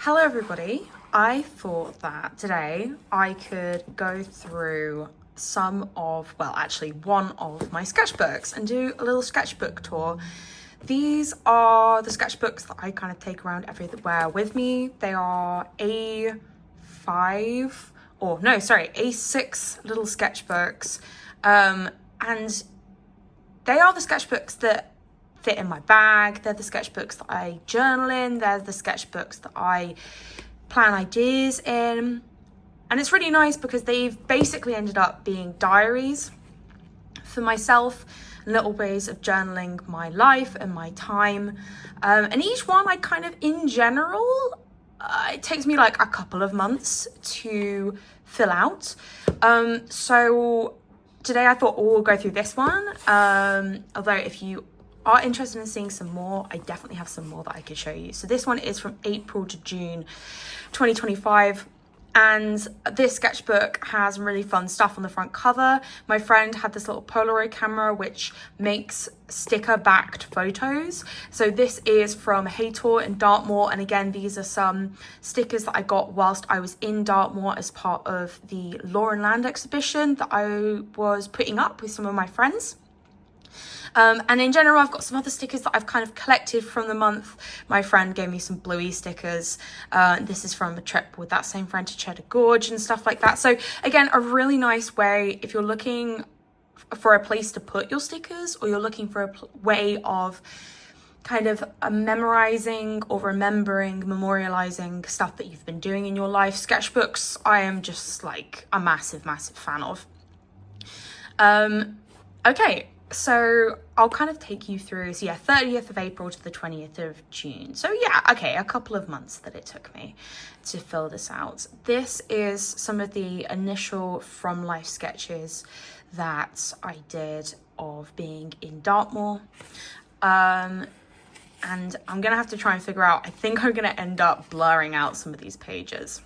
Hello everybody. I thought that today I could go through one of my sketchbooks and do a little sketchbook tour. These are the sketchbooks that I kind of take around everywhere with me. They are A6 little sketchbooks. And they are the sketchbooks that fit in my bag. They're the sketchbooks that I journal in. They're the sketchbooks that I plan ideas in. And it's really nice because they've basically ended up being diaries for myself, little ways of journaling my life and my time. And each one I kind of, in general, it takes me like a couple of months to fill out. So today I thought we'll go through this one. Although if you are interested in seeing some more, I definitely have some more that I could show you. So this one is from April to June 2025. And this sketchbook has some really fun stuff on the front cover. My friend had this little Polaroid camera which makes sticker backed photos. So this is from Haytor in Dartmoor. And again, these are some stickers that I got whilst I was in Dartmoor as part of the Law and Land exhibition that I was putting up with some of my friends. And in general, I've got some other stickers that I've kind of collected from the month. My friend gave me some bluey stickers. This is from a trip with that same friend to Cheddar Gorge and stuff like that. So again, a really nice way if you're looking for a place to put your stickers, or you're looking for a way of kind of memorizing or remembering, memorializing stuff that you've been doing in your life. Sketchbooks, I am just like a massive fan of. Okay. So I'll kind of take you through, 30th of April to the 20th of June. So yeah, okay, a couple of months that it took me to fill this out. This is some of the initial from life sketches that I did of being in Dartmoor. And I'm gonna have to try and figure out, I think I'm gonna end up blurring out some of these pages.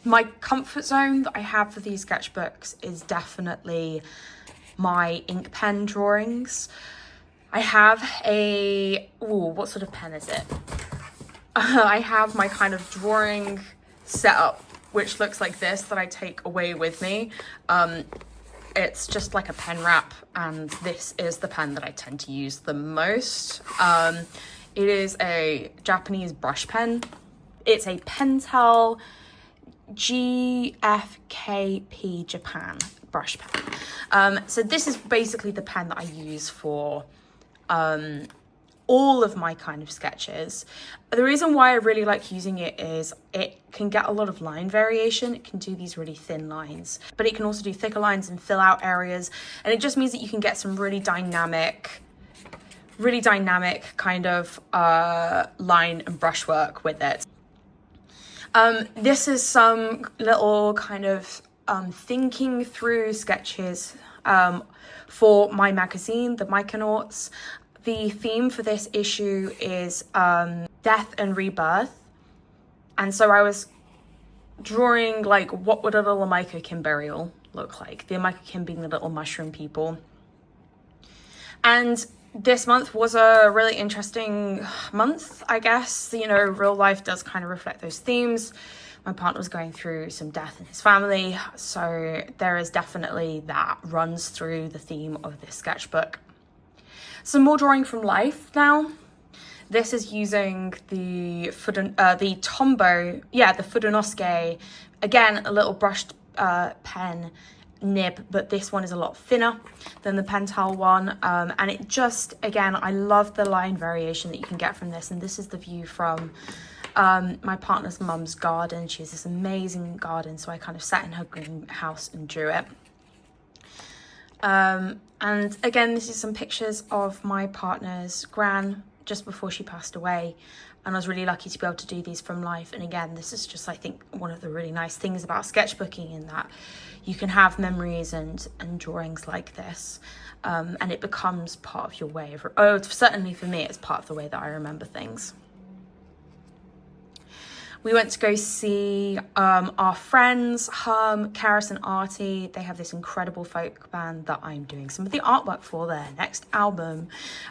My comfort zone that I have for these sketchbooks is definitely my ink pen drawings. I have what sort of pen is it? I have my kind of drawing setup, which looks like this, that I take away with me. It's just like a pen wrap, and this is the pen that I tend to use the most. It is a Japanese brush pen. It's a Pentel GFKP Japan brush pen. So this is basically the pen that I use for all of my kind of sketches. The reason why I really like using it is it can get a lot of line variation. It can do these really thin lines, but it can also do thicker lines and fill out areas. And it just means that you can get some really dynamic kind of line and brushwork with it. This is some little kind of thinking through sketches for my magazine, the Myconauts. The theme for this issue is death and rebirth. And so I was drawing like, what would a little Mycokin burial look like? The Mycokin being the little mushroom people. And this month was a really interesting month, I guess. You know, real life does kind of reflect those themes. My partner was going through some death in his family, so there is definitely that runs through the theme of this sketchbook. Some more drawing from life now. This is using the Fudonosuke, again, a little brushed pen nib, but this one is a lot thinner than the Pentel one, and it just, again, I love the line variation that you can get from this. And this is the view from my partner's mum's garden. She has this amazing garden, so I kind of sat in her greenhouse and drew it. And again, this is some pictures of my partner's gran just before she passed away, and I was really lucky to be able to do these from life. And again, this is just, I think, one of the really nice things about sketchbooking, in that you can have memories and drawings like this, and it becomes part of your way of, certainly for me, it's part of the way that I remember things. We went to go see our friends, Karis and Artie. They have this incredible folk band that I'm doing some of the artwork for their next album.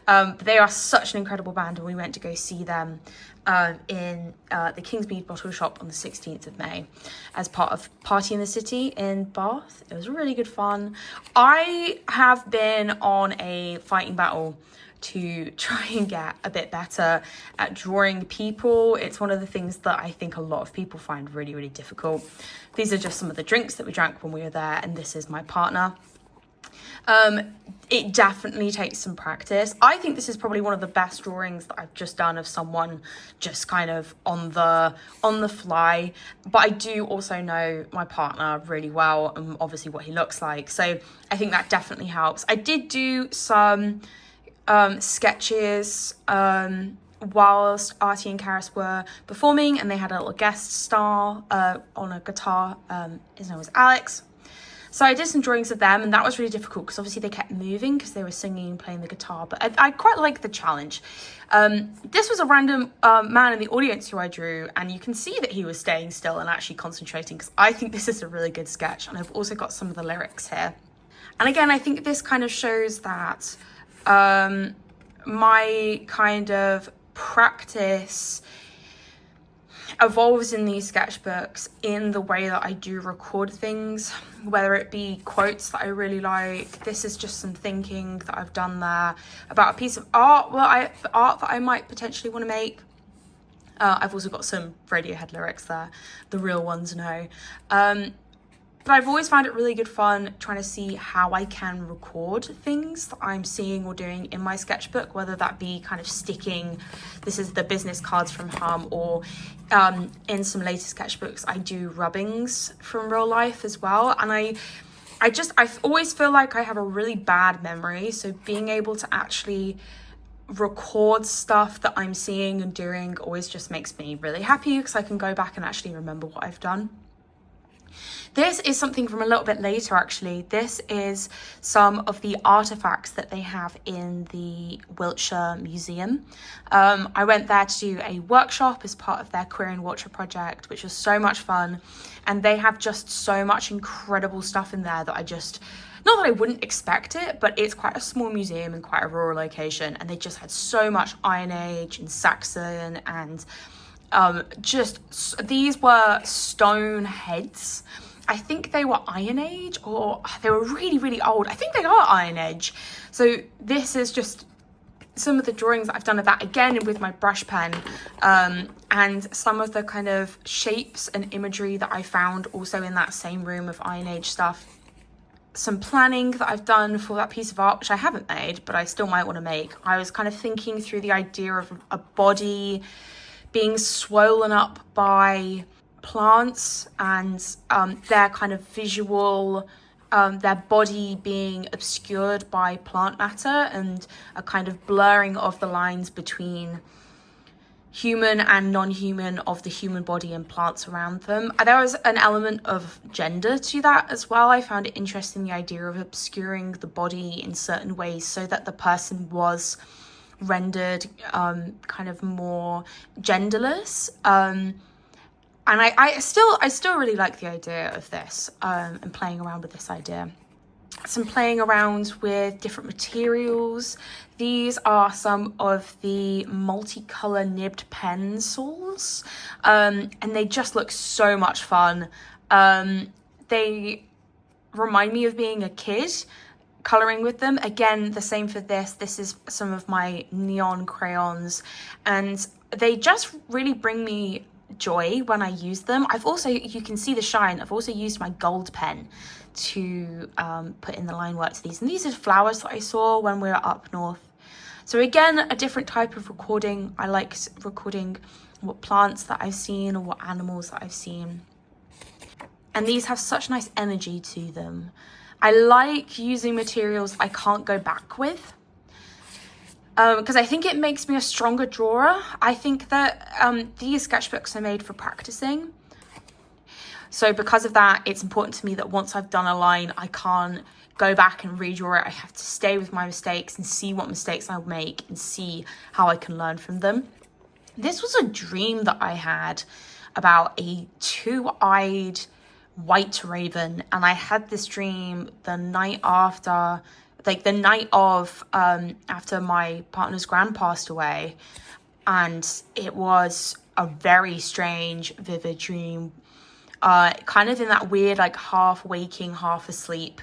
They are such an incredible band, and we went to go see them in the Kingsmead Bottle Shop on the 16th of May as part of Party in the City in Bath. It was really good fun. I have been on a fighting battle to try and get a bit better at drawing people. It's one of the things that I think a lot of people find really, really difficult. These are just some of the drinks that we drank when we were there, and this is my partner. It definitely takes some practice. I think this is probably one of the best drawings that I've just done of someone just kind of on the fly. But I do also know my partner really well, and obviously what he looks like. So I think that definitely helps. I did do some sketches whilst Artie and Karis were performing, and they had a little guest star on a guitar. His name was Alex. So I did some drawings of them, and that was really difficult because obviously they kept moving because they were singing and playing the guitar, but I quite like the challenge. This was a random man in the audience who I drew, and you can see that he was staying still and actually concentrating, because I think this is a really good sketch, and I've also got some of the lyrics here. And again, I think this kind of shows that my kind of practice evolves in these sketchbooks in the way that I do record things, whether it be quotes that I really like. This is just some thinking that I've done there about a piece of art, art that I might potentially want to make. I've also got some Radiohead lyrics there, the real ones, no. But I've always found it really good fun trying to see how I can record things that I'm seeing or doing in my sketchbook, whether that be kind of sticking, this is the business cards from or in some later sketchbooks, I do rubbings from real life as well. And I always feel like I have a really bad memory. So being able to actually record stuff that I'm seeing and doing always just makes me really happy, because I can go back and actually remember what I've done. This is something from a little bit later, actually. This is some of the artifacts that they have in the Wiltshire Museum. I went there to do a workshop as part of their Queer in Wiltshire project, which was so much fun. And they have just so much incredible stuff in there that not that I wouldn't expect it, but it's quite a small museum and quite a rural location. And they just had so much Iron Age and Saxon, and these were stone heads. I think they were Iron Age, or they were really, really old. I think they are Iron Age. So this is just some of the drawings that I've done of that, again with my brush pen, and some of the kind of shapes and imagery that I found also in that same room of Iron Age stuff. Some planning that I've done for that piece of art, which I haven't made, but I still might want to make. I was kind of thinking through the idea of a body being swollen up by plants, and their kind of visual, their body being obscured by plant matter, and a kind of blurring of the lines between human and non-human of the human body and plants around them. There was an element of gender to that as well. I found it interesting, the idea of obscuring the body in certain ways so that the person was rendered kind of more genderless. And I still really like the idea of this, and playing around with this idea. Some playing around with different materials. These are some of the multicolour nibbed pencils, and they just look so much fun. They remind me of being a kid colouring with them. Again, the same for this. This is some of my neon crayons, and they just really bring me joy when I use them. You can see the shine. I've also used my gold pen to put in the line work to these, and these are flowers that I saw when we were up north. So again, a different type of recording. I like recording what plants that I've seen or what animals that I've seen, and these have such nice energy to them. I like using materials I can't go back with, because I think it makes me a stronger drawer. I think that these sketchbooks are made for practicing. So because of that, it's important to me that once I've done a line, I can't go back and redraw it. I have to stay with my mistakes and see what mistakes I'll make and see how I can learn from them. This was a dream that I had about a two-eyed white raven, and I had this dream the night after, like the night of after my partner's gran passed away, and it was a very strange, vivid dream, kind of in that weird, like half waking, half asleep,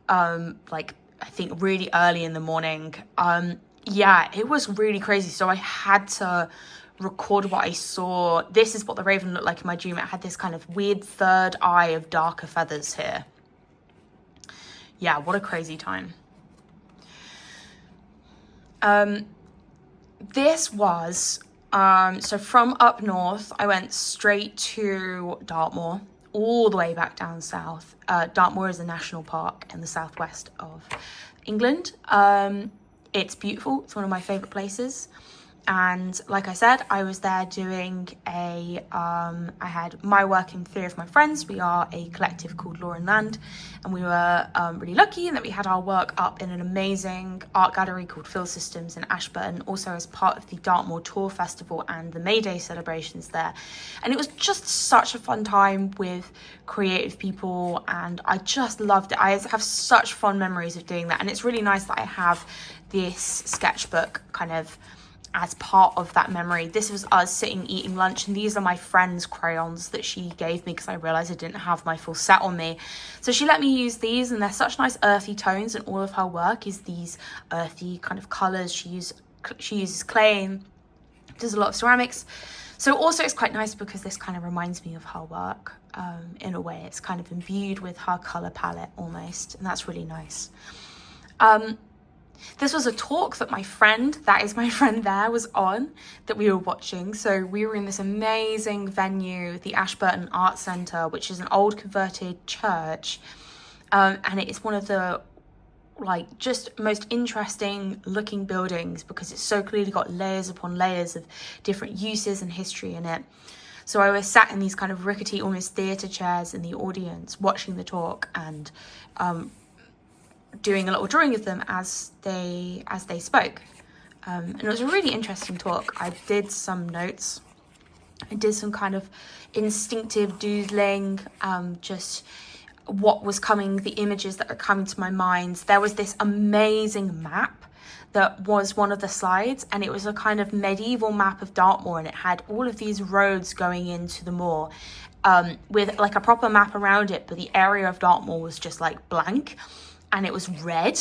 like I think really early in the morning. Yeah, it was really crazy. So I had to record what I saw. This is what the raven looked like in my dream. It had this kind of weird third eye of darker feathers here. Yeah, what a crazy time. This was, so from up north, I went straight to Dartmoor, all the way back down south. Dartmoor is a national park in the southwest of England. It's beautiful. It's one of my favourite places. And like I said, I was there doing I had my work and 3 of my friends. We are a collective called Law and Land, and we were really lucky in that we had our work up in an amazing art gallery called Phil Systems in Ashburton, also as part of the Dartmoor Tour Festival and the May Day celebrations there. And it was just such a fun time with creative people, and I just loved it. I have such fond memories of doing that, and it's really nice that I have this sketchbook kind of as part of that memory. This was us sitting eating lunch, and these are my friend's crayons that she gave me because I realized I didn't have my full set on me. So she let me use these, and they're such nice earthy tones, and all of her work is these earthy kind of colors. She uses clay and does a lot of ceramics. So also it's quite nice because this kind of reminds me of her work in a way. It's kind of imbued with her color palette almost, and that's really nice. This was a talk that my friend, that is my friend there, was on, that we were watching. So we were in this amazing venue, the Ashburton Art Centre, which is an old converted church. And it is one of the like just most interesting looking buildings because it's so clearly got layers upon layers of different uses and history in it. So I was sat in these kind of rickety, almost theatre chairs in the audience watching the talk and doing a little drawing of them as they spoke. And it was a really interesting talk. I did some notes. I did some kind of instinctive doodling, just what was coming, the images that were coming to my mind. There was this amazing map that was one of the slides, and it was a kind of medieval map of Dartmoor, and it had all of these roads going into the moor, with like a proper map around it, but the area of Dartmoor was just like blank. And it was red,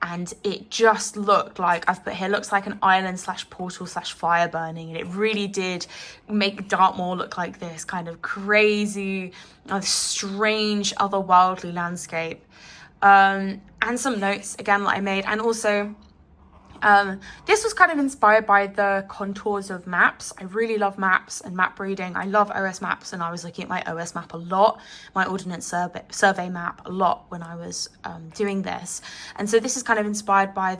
and it just looked like, I've put here, looks like an island / portal / fire burning. And it really did make Dartmoor look like this kind of crazy, strange, otherworldly landscape. And some notes, again, that I made. And also, this was kind of inspired by the contours of maps. I really love maps and map reading. I love OS maps, and I was looking at my OS map a lot, my Ordnance Survey map a lot when I was doing this. And so this is kind of inspired by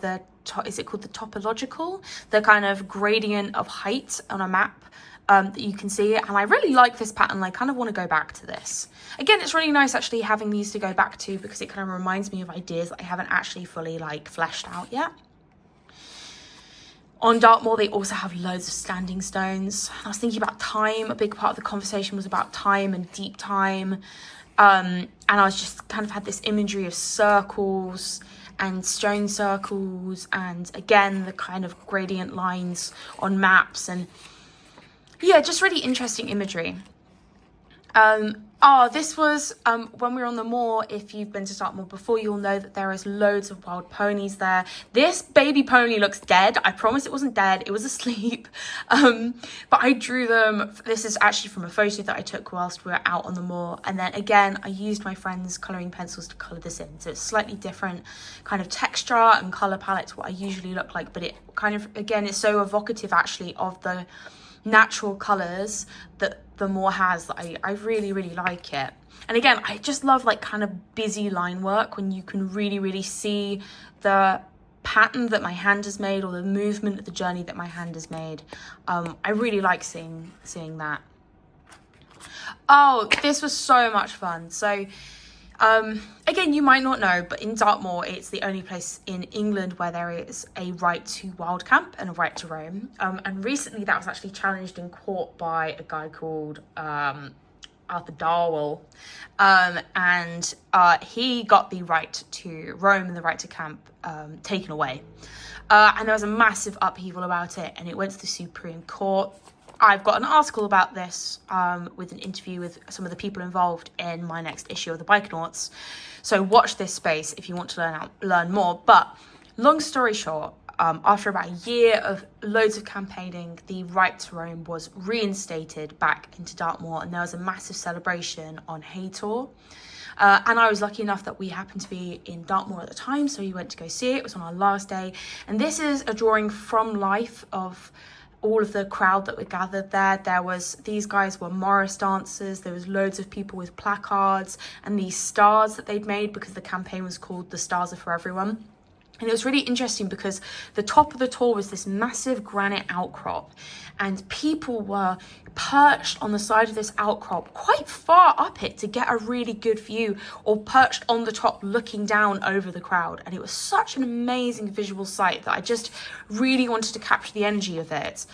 is it called the topological? The kind of gradient of height on a map that you can see. And I really like this pattern. I kind of want to go back to this. Again, it's really nice actually having these to go back to because it kind of reminds me of ideas that I haven't actually fully fleshed out yet. On Dartmoor, they also have loads of standing stones. I was thinking about time. A big part of the conversation was about time and deep time. And I was just kind of had this imagery of circles and stone circles. And again, the kind of gradient lines on maps. And yeah, just really interesting imagery. This was when we were on the moor. If you've been to Dartmoor before, you'll know that there is loads of wild ponies there. This baby pony looks dead. I promise it wasn't dead. It was asleep. But I drew them. This is actually from a photo that I took whilst we were out on the moor. And then again, I used my friend's colouring pencils to colour this in. So it's slightly different kind of texture and colour palette to what I usually look like. But it kind of, again, it's so evocative actually of the natural colours that the moor has that I really, really like it. And again, I just love kind of busy line work when you can really, really see the pattern that my hand has made or the movement of the journey that my hand has made. I really like seeing that. Oh, this was so much fun. So Again, you might not know, but in Dartmoor, it's the only place in England where there is a right to wild camp and a right to roam. And recently that was actually challenged in court by a guy called Arthur Darwell. And he got the right to roam and the right to camp taken away. And there was a massive upheaval about it, and it went to the Supreme Court. I've got an article about this with an interview with some of the people involved in my next issue of the Bikenauts. So watch this space if you want to learn more. But long story short, after about a year of loads of campaigning, the right to roam was reinstated back into Dartmoor, and there was a massive celebration on Haytor. And I was lucky enough that we happened to be in Dartmoor at the time, so we went to go see it. It was on our last day. And this is a drawing from life of all of the crowd that were gathered there. These guys were Morris dancers. There was loads of people with placards and these stars that they'd made because the campaign was called The Stars Are For Everyone. And it was really interesting because the top of the tour was this massive granite outcrop, and people were perched on the side of this outcrop quite far up it to get a really good view, or perched on the top looking down over the crowd. And it was such an amazing visual sight that I just really wanted to capture the energy of it.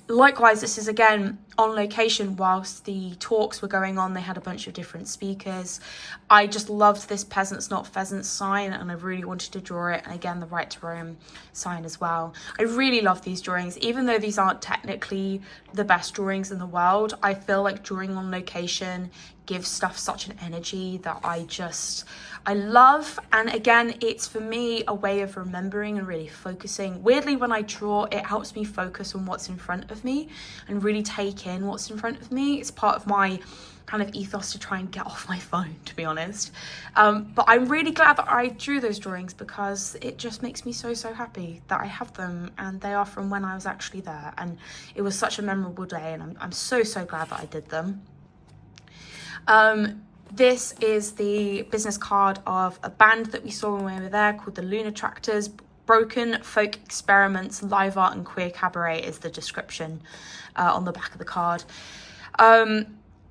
Likewise, this is again on location whilst the talks were going on. They had a bunch of different speakers. I just loved this peasants not pheasants sign, and I really wanted to draw it. And again, the right to roam sign as well. I really love these drawings. Even though these aren't technically the best drawings in the world, I feel like drawing on location gives stuff such an energy that I love. And again, it's for me a way of remembering and really focusing. Weirdly, when I draw, it helps me focus on what's in front of me and really take in what's in front of me. It's part of my kind of ethos to try and get off my phone, to be honest. But I'm really glad that I drew those drawings because it just makes me so happy that I have them, and they are from when I was actually there. And it was such a memorable day, and I'm so glad that I did them. This is the business card of a band that we saw when we were there called the Lunar Tractors. Broken Folk Experiments, Live Art and Queer Cabaret is the description on the back of the card.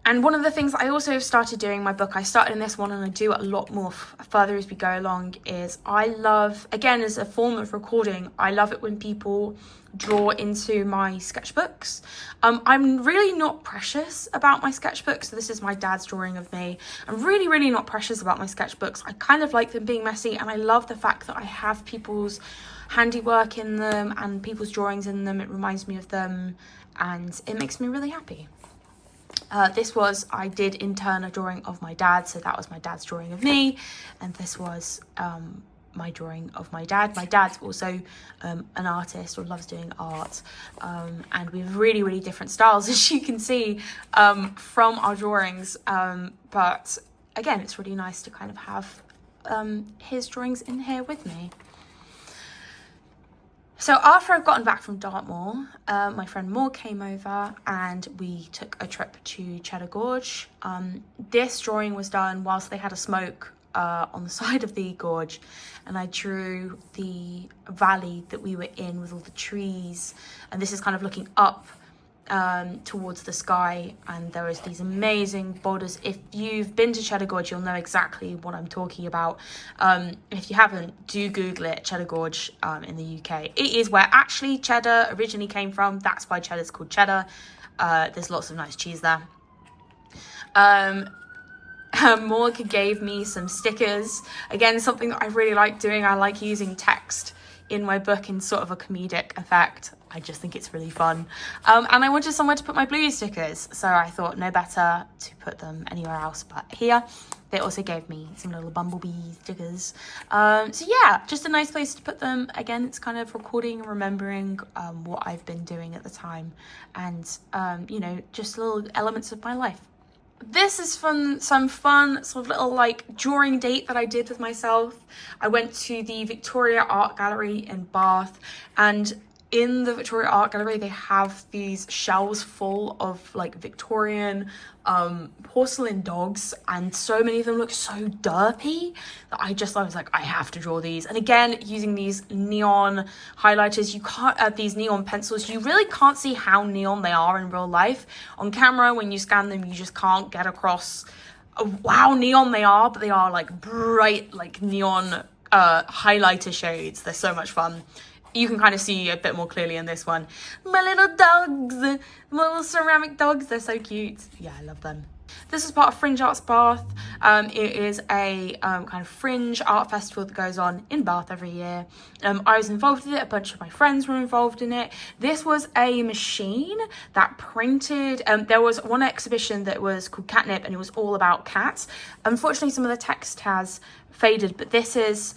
And one of the things I also started doing in my book, I started in this one and I do a lot more further as we go along, is I love, again, as a form of recording, I love it when people draw into my sketchbooks. I'm really not precious about my sketchbooks. So this is my dad's drawing of me. I'm really not precious about my sketchbooks. I kind of like them being messy, and I love the fact that I have people's handiwork in them and people's drawings in them. It reminds me of them and it makes me really happy. I did in turn a drawing of my dad, so that was my dad's drawing of me, and this was my drawing of my dad. My dad's also an artist, or loves doing art, and we have really different styles, as you can see from our drawings, but again, it's really nice to kind of have his drawings in here with me. So after I've gotten back from Dartmoor, my friend Moore came over and we took a trip to Cheddar Gorge. This drawing was done whilst they had a smoke on the side of the gorge, and I drew the valley that we were in with all the trees, and this is kind of looking up towards the sky, and there is these amazing boulders. If you've been to Cheddar Gorge, you'll know exactly what I'm talking about. If you haven't, do Google it, Cheddar Gorge in the UK. It is where actually cheddar originally came from. That's why cheddar's called cheddar. There's lots of nice cheese there. Morg gave me some stickers. Again, something that I really like doing. I like using text in my book in sort of a comedic effect. I just think it's really fun. And I wanted somewhere to put my Bluey stickers, so I thought no better to put them anywhere else but here. They also gave me some little bumblebee stickers. So yeah, just a nice place to put them. Again, it's kind of recording and remembering what I've been doing at the time, and just little elements of my life. This is some fun sort of little like drawing date that I did with myself. I went to the Victoria Art Gallery in Bath, and in the Victoria Art Gallery they have these shelves full of like Victorian porcelain dogs, and so many of them look so derpy that I was like, I have to draw these. And again, using these neon highlighters, you can't these neon pencils, you really can't see how neon they are in real life. On camera, when you scan them, you just can't get across wow neon they are, but they are like bright, like neon highlighter shades. They're so much fun. You can kind of see a bit more clearly in this one. My little dogs, my little ceramic dogs, they're so cute. Yeah, I love them. This is part of Fringe Arts Bath. It is a kind of fringe art festival that goes on in Bath every year. I was involved with it, a bunch of my friends were involved in it. This was a machine that printed, there was one exhibition that was called Catnip, and it was all about cats. Unfortunately, some of the text has faded, but this is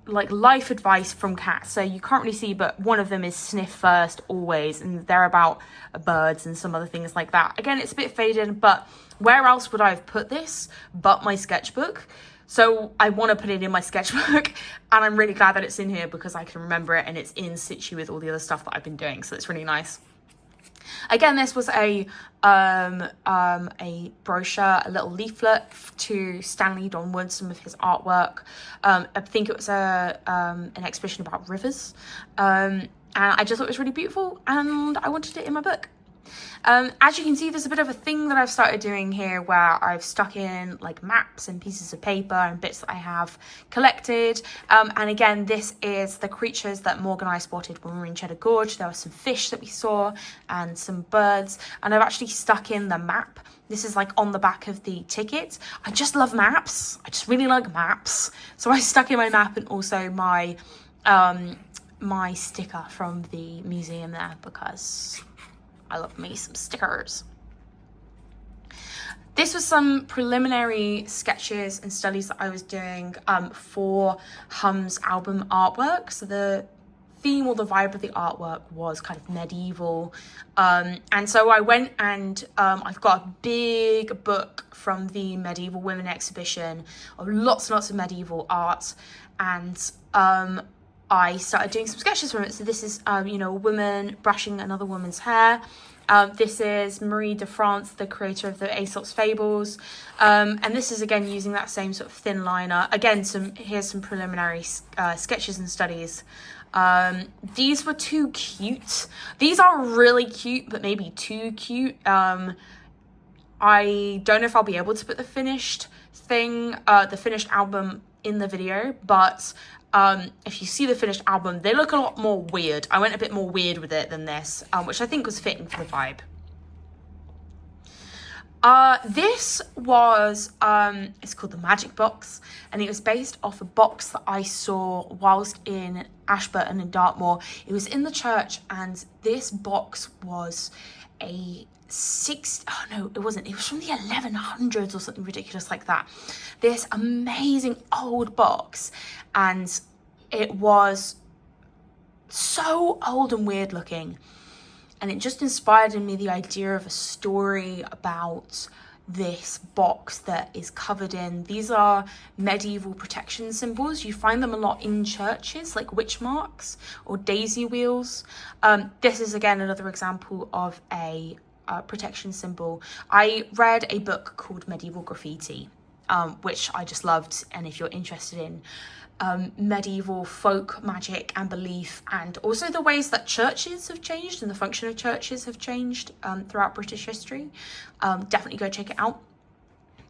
like life advice from cats. So you can't really see, but one of them is sniff first always, and they're about birds and some other things like that. Again, it's a bit faded, but where else would I have put this but my sketchbook? So I want to put it in my sketchbook, and I'm really glad that it's in here because I can remember it and it's in situ with all the other stuff that I've been doing, so it's really nice. Again, this was a brochure, a little leaflet to Stanley Donwood, some of his artwork. I think it was an exhibition about rivers, and I just thought it was really beautiful, and I wanted it in my book. As you can see, there's a bit of a thing that I've started doing here where I've stuck in like maps and pieces of paper and bits that I have collected. And again, this is the creatures that Morgan and I spotted when we were in Cheddar Gorge. There were some fish that we saw and some birds, and I've actually stuck in the map. This is like on the back of the ticket. I just love maps. I just really like maps. So I stuck in my map and also my my sticker from the museum there because I love me some stickers. This was some preliminary sketches and studies that I was doing for Hum's album artwork. So the theme or the vibe of the artwork was kind of medieval. And so I went and I've got a big book from the Medieval Women exhibition of lots and lots of medieval art. And I started doing some sketches from it. So this is, you know, a woman brushing another woman's hair. This is Marie de France, the creator of the Aesop's Fables. And this is, again, using that same sort of thin liner. Again, here's some preliminary sketches and studies. These were too cute. These are really cute, but maybe too cute. I don't know if I'll be able to put the finished album in the video, but if you see the finished album, they look a lot more weird. I went a bit more weird with it than this, which I think was fitting for the vibe. This was, it's called the Magic Box, and it was based off a box that I saw whilst in Ashburton and Dartmoor. It was in the church, and this box was it was from the 1100s or something ridiculous like that. This amazing old box, and it was so old and weird looking, and it just inspired in me the idea of a story about this box that is covered in, these are medieval protection symbols. You find them a lot in churches, like witch marks or daisy wheels. This is again another example of a protection symbol. I read a book called Medieval Graffiti, which I just loved, and if you're interested in medieval folk magic and belief, and also the ways that churches have changed and the function of churches have changed throughout British history, definitely go check it out.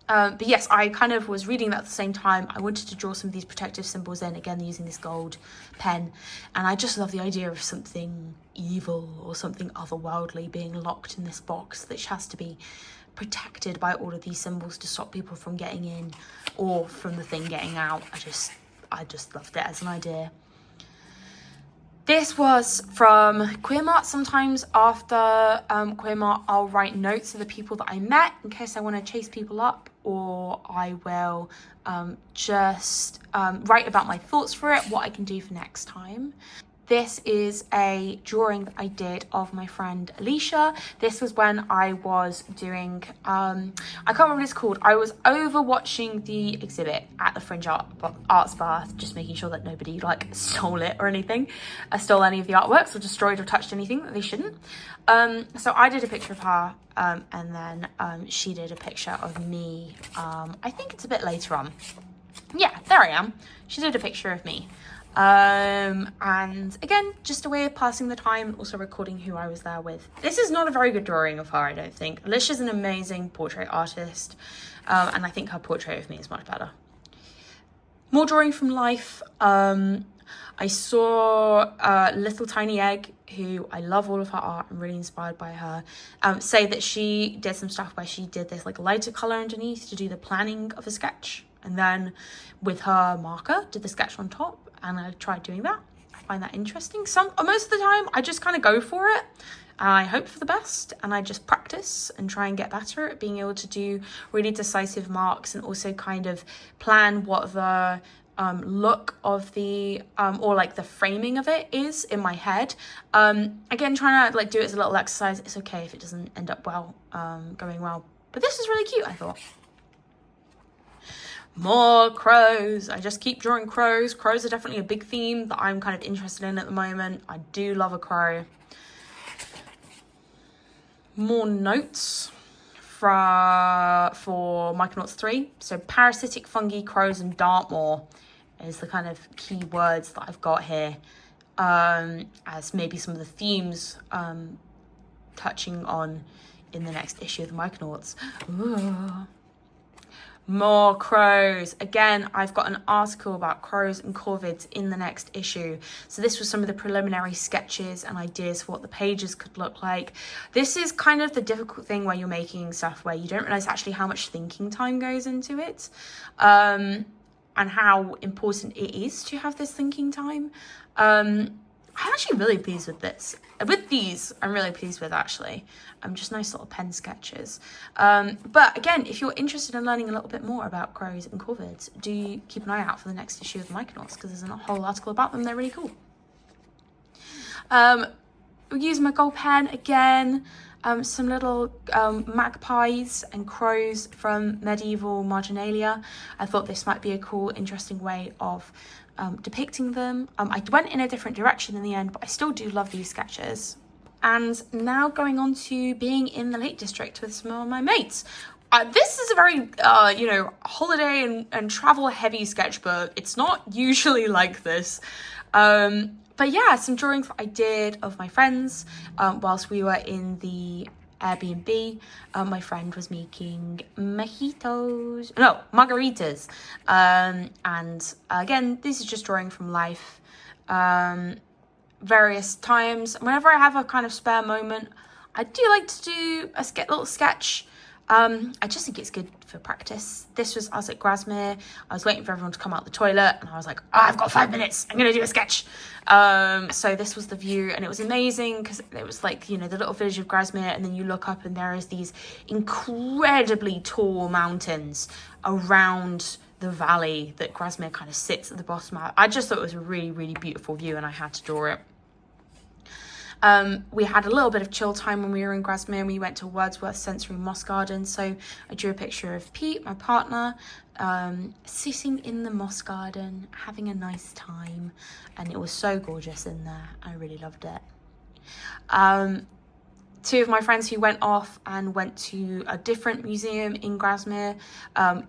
But yes, I kind of was reading that at the same time. I wanted to draw some of these protective symbols in, again using this gold pen, and I just love the idea of something evil or something otherworldly being locked in this box that has to be protected by all of these symbols to stop people from getting in or from the thing getting out. I just loved it as an idea. This was from Queer Mart. Sometimes after Queer Mart, I'll write notes of the people that I met in case I want to chase people up, or I will just write about my thoughts for it, what I can do for next time. This is a drawing that I did of my friend Alicia. This was when I was doing, I can't remember what it's called. I was over watching the exhibit at the Fringe Arts Bath, just making sure that nobody like stole it or anything, stole any of the artworks or destroyed or touched anything that they shouldn't. So I did a picture of her, and then she did a picture of me. I think it's a bit later on. Yeah, there I am. She did a picture of me. And again, just a way of passing the time, also recording who I was there with. This is not a very good drawing of her, I don't think. Alicia's an amazing portrait artist, and I think her portrait of me is much better. More drawing from life. I saw Little Tiny Egg, who I love all of her art. I'm really inspired by her. Say that she did some stuff where she did this like lighter color underneath to do the planning of a sketch, and then with her marker did the sketch on top. And I tried doing that. I find that interesting. Most of the time I just kind of go for it. I hope for the best, and I just practice and try and get better at being able to do really decisive marks, and also kind of plan what the look of the or like the framing of it is in my head. Again, trying to like do it as a little exercise. It's okay if it doesn't end up well, going well, but this is really cute, I thought. More crows. I just keep drawing crows. Crows are definitely a big theme that I'm kind of interested in at the moment. I do love a crow. More notes for Micronauts 3. So parasitic fungi, crows, and Dartmoor is the kind of key words that I've got here, as maybe some of the themes touching on in the next issue of the Micronauts. Ooh. More crows. Again, I've got an article about crows and corvids in the next issue. So this was some of the preliminary sketches and ideas for what the pages could look like. This is kind of the difficult thing where you're making stuff where you don't realize actually how much thinking time goes into it, and how important it is to have this thinking time. I'm actually really pleased with this. With these, I'm really pleased with, actually. Just nice little pen sketches. But again, if you're interested in learning a little bit more about crows and corvids, do keep an eye out for the next issue of the Micronauts, because there's a whole article about them. They're really cool. We use my gold pen again. Some little magpies and crows from medieval marginalia. I thought this might be a cool, interesting way of depicting them. I went in a different direction in the end, but I still do love these sketches. And now going on to being in the Lake District with some of my mates. This is a very, holiday and travel heavy sketchbook. It's not usually like this. But yeah, some drawings that I did of my friends whilst we were in the Airbnb. My friend was making margaritas. And again, this is just drawing from life. Various times, whenever I have a kind of spare moment, I do like to do a little sketch. I just think it's good for practice. I was at Grasmere, I was waiting for everyone to come out the toilet, and I was like, I've got 5 minutes, I'm gonna do a sketch. So this was the view, and it was amazing because it was like, the little village of Grasmere, and then you look up and there is these incredibly tall mountains around the valley that Grasmere kind of sits at the bottom of. I just thought it was a really, really beautiful view, and I had to draw it. We had a little bit of chill time when we were in Grasmere, and we went to Wordsworth Sensory Moss Garden. So I drew a picture of Pete, my partner, sitting in the moss garden, having a nice time. And it was so gorgeous in there. I really loved it. Two of my friends who went off and went to a different museum in Grasmere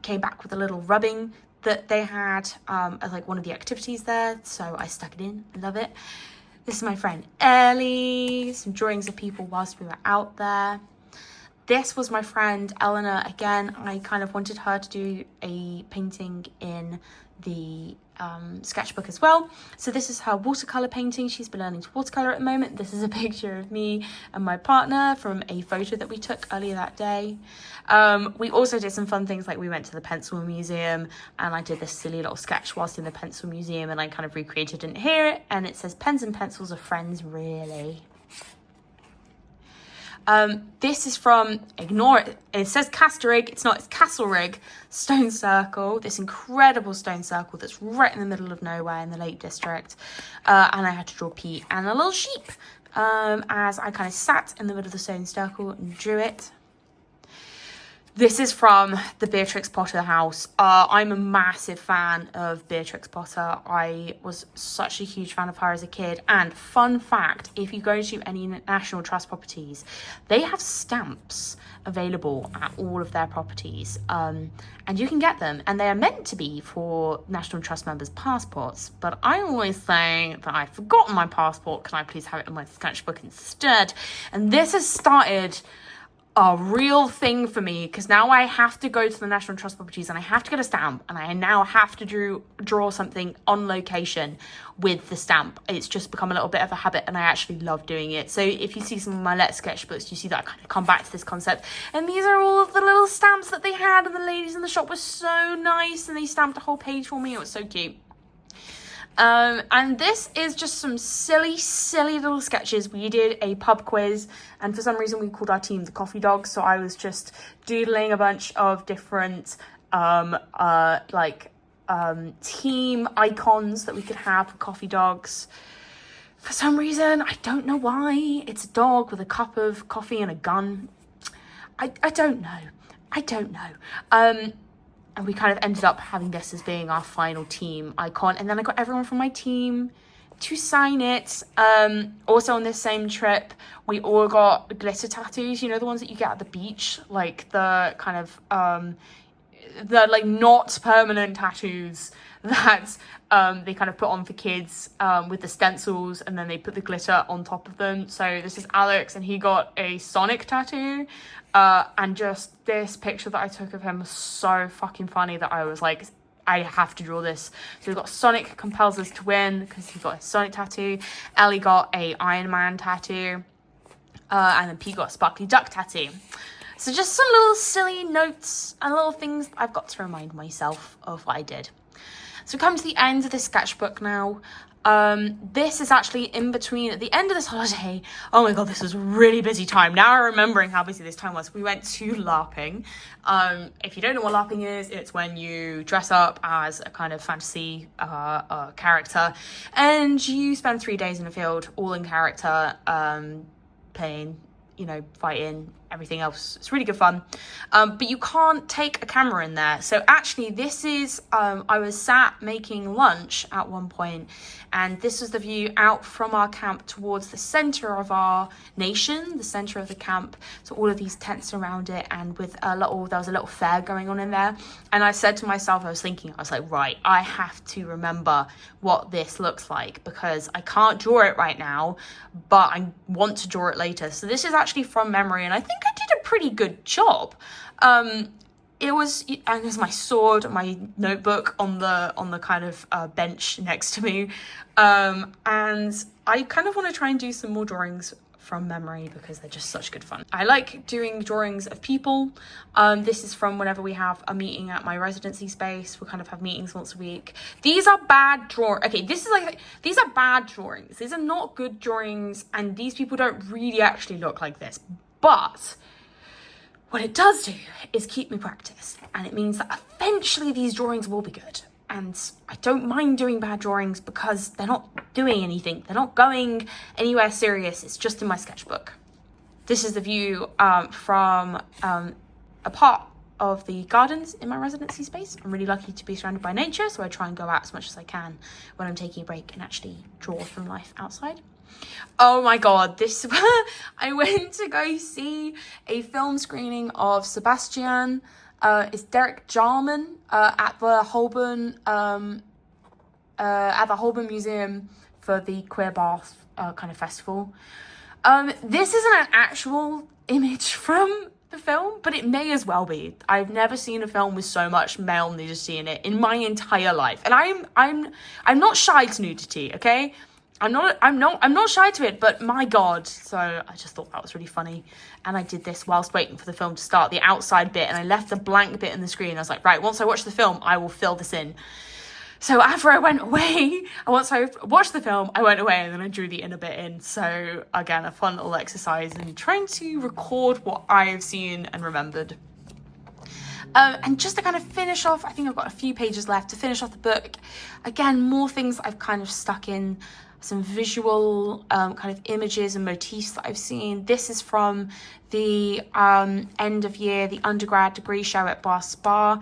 came back with a little rubbing that they had as like one of the activities there. So I stuck it in. I love it. This is my friend Ellie, some drawings of people whilst we were out there. This was my friend Eleanor. Again, I kind of wanted her to do a painting in the sketchbook as well. So this is her watercolor painting. She's been learning to watercolor at the moment. This is a picture of me and my partner from a photo that we took earlier that day. We also did some fun things, like we went to the pencil museum, and I did this silly little sketch whilst in the pencil museum, and I kind of recreated it here, and it says pens and pencils are friends, really. This is from, ignore it, it says Casterig, it's not, it's Castlerig stone circle, this incredible stone circle that's right in the middle of nowhere in the Lake District, and I had to draw Pete and a little sheep as I kind of sat in the middle of the stone circle and drew it. This is from the Beatrix Potter house. I'm a massive fan of Beatrix Potter. I was such a huge fan of her as a kid. And fun fact, if you go to any National Trust properties, they have stamps available at all of their properties. And you can get them. And they are meant to be for National Trust members' passports. But I always say that I've forgotten my passport. Can I please have it in my sketchbook instead? And this has started a real thing for me, because now I have to go to the National Trust properties and I have to get a stamp, and I now have to draw something on location with the stamp. It's just become a little bit of a habit, and I actually love doing it. So if you see some of my Let's sketchbooks, you see that I kind of come back to this concept, and these are all of the little stamps that they had, and the ladies in the shop were so nice, and they stamped a whole page for me. It was so cute. And this is just some silly little sketches. We did a pub quiz, and for some reason we called our team the Coffee Dogs. So I was just doodling a bunch of different team icons that we could have for Coffee Dogs. For some reason, I don't know why, it's a dog with a cup of coffee and a gun. I don't know. And we kind of ended up having this as being our final team icon. And then I got everyone from my team to sign it. Also on this same trip, we all got glitter tattoos. You know, the ones that you get at the beach? Like the kind of, the like not permanent tattoos that they kind of put on for kids with the stencils, and then they put the glitter on top of them. So this is Alex, and he got a Sonic tattoo. And just this picture that I took of him was so fucking funny that I was like, I have to draw this. So we've got Sonic compels us to win because he got a Sonic tattoo. Ellie got a Iron Man tattoo. And then Pete got a Sparkly Duck tattoo. So just some little silly notes and little things I've got to remind myself of what I did. So we come to the end of this sketchbook now. This is actually in between, at the end of this holiday. Oh my god, this was a really busy time. Now I'm remembering how busy this time was. We went to LARPing. If you don't know what LARPing is, it's when you dress up as a kind of fantasy character, and you spend 3 days in the field, all in character, playing, you know, fighting, everything else. It's really good fun. But you can't take a camera in there. So actually this is, I was sat making lunch at one point, and this was the view out from our camp towards the center of our nation, the center of the camp. So all of these tents around it, and with there was a little fair going on in there. And I said to myself, I was like, right, I have to remember what this looks like, because I can't draw it right now, but I want to draw it later. So this is actually from memory, and I think I did a pretty good job. And there's my sword, my notebook on the kind of bench next to me. And I kind of want to try and do some more drawings from memory because they're just such good fun. I like doing drawings of people. This is from whenever we have a meeting at my residency space. We kind of have meetings once a week. These are bad drawings. Okay, these are bad drawings. These are not good drawings, and these people don't really actually look like this. But what it does do is keep me practiced, and it means that eventually these drawings will be good. And I don't mind doing bad drawings because they're not doing anything. They're not going anywhere serious. It's just in my sketchbook. This is the view from a part of the gardens in my residency space. I'm really lucky to be surrounded by nature, so I try and go out as much as I can when I'm taking a break and actually draw from life outside. Oh my god, I went to go see a film screening of Sebastian. It's Derek Jarman at the Holborn Museum for the Queer Bath kind of festival. This isn't an actual image from the film, but it may as well be. I've never seen a film with so much male nudity in it in my entire life, and I'm not shy to nudity. Okay. I'm not shy to it, but my god. So I just thought that was really funny. And I did this whilst waiting for the film to start, the outside bit, and I left the blank bit in the screen. I was like, right, once I watch the film, I will fill this in. So after I went away, once I watched the film, I went away and then I drew the inner bit in. So again, a fun little exercise in trying to record what I have seen and remembered. And just to kind of finish off, I think I've got a few pages left to finish off the book. Again, more things that I've kind of stuck in some visual kind of images and motifs that I've seen. This is from the end of year, the undergrad degree show at Bar Spa.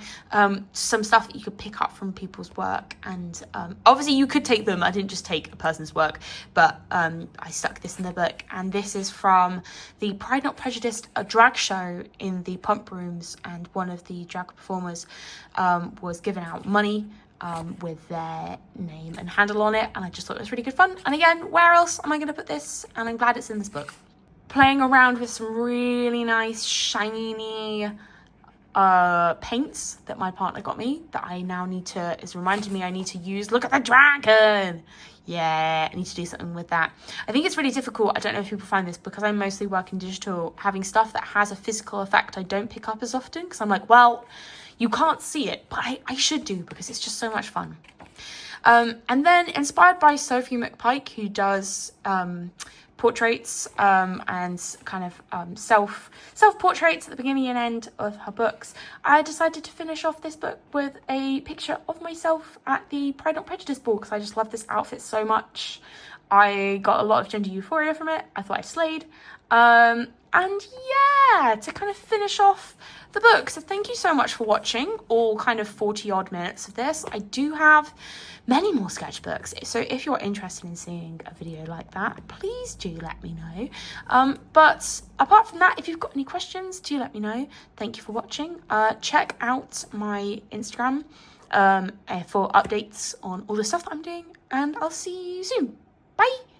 Some stuff that you could pick up from people's work, and obviously you could take them. I didn't just take a person's work, but I stuck this in the book. And this is from the Pride Not Prejudiced, a drag show in the Pump Rooms, and one of the drag performers was giving out money with their name and handle on it, and I just thought it was really good fun. And again, where else am I going to put this? And I'm glad it's in this book. Playing around with some really nice shiny paints that my partner got me that I now need to, is reminding me I need to use. Look at the dragon! Yeah, I need to do something with that. I think it's really difficult, I don't know if people find this, because I mostly work in digital, having stuff that has a physical effect I don't pick up as often, because I'm like, well, you can't see it, but I should do, because it's just so much fun. And then inspired by Sophie McPike, who does portraits and kind of self-portraits at the beginning and end of her books, I decided to finish off this book with a picture of myself at the Pride Not Prejudice ball, because I just love this outfit so much. I got a lot of gender euphoria from it. I thought I slayed. And yeah, to kind of finish off the book. So thank you so much for watching all kind of 40 odd minutes of this. I do have many more sketchbooks, so if you're interested in seeing a video like that, please do let me know. But apart from that, if you've got any questions, do let me know. Thank you for watching. Check out my Instagram for updates on all the stuff that I'm doing, and I'll see you soon. Bye.